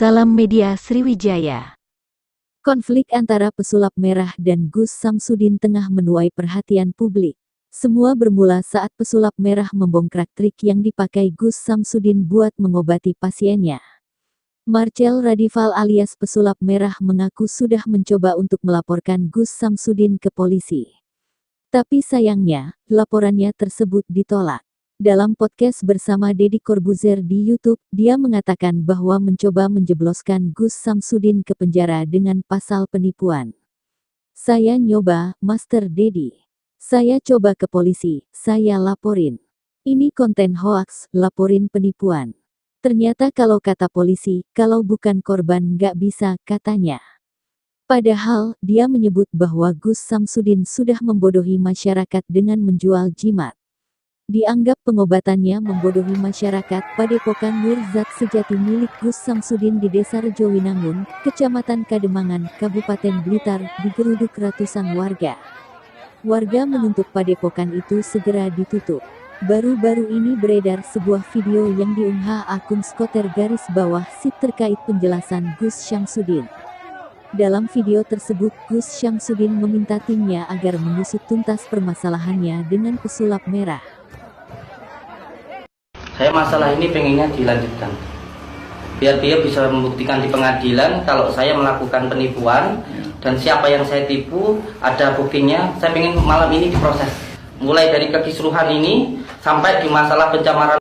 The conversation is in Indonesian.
Salam Media Sriwijaya. Konflik antara pesulap merah dan Gus Samsudin tengah menuai perhatian publik. Semua bermula saat pesulap merah membongkar trik yang dipakai Gus Samsudin buat mengobati pasiennya. Marcel Radival alias pesulap merah mengaku sudah mencoba untuk melaporkan Gus Samsudin ke polisi. Tapi sayangnya, laporannya tersebut ditolak. Dalam podcast bersama Deddy Corbuzier di YouTube, dia mengatakan bahwa mencoba menjebloskan Gus Samsudin ke penjara dengan pasal penipuan. Saya nyoba, Master Deddy. Saya coba ke polisi, saya laporin. Ini konten hoaks, laporin penipuan. Ternyata kalau kata polisi, kalau bukan korban nggak bisa, katanya. Padahal, dia menyebut bahwa Gus Samsudin sudah membodohi masyarakat dengan menjual jimat. Dianggap pengobatannya membodohi masyarakat. Padepokan Nur Zat Sejati milik Gus Samsudin di Desa Rejowinangun, Kecamatan Kademangan, Kabupaten Blitar, digeruduk ratusan warga. Warga menuntut padepokan itu segera ditutup. Baru-baru ini beredar sebuah video yang diunggah akun _SIT terkait penjelasan Gus Samsudin. Dalam video tersebut, Gus Samsudin meminta timnya agar mengusut tuntas permasalahannya dengan pesulap merah. Saya masalah ini pengennya dilanjutkan, biar dia bisa membuktikan di pengadilan kalau saya melakukan penipuan dan siapa yang saya tipu ada buktinya. Saya pengen malam ini diproses, mulai dari kekisruhan ini sampai di masalah pencemaran.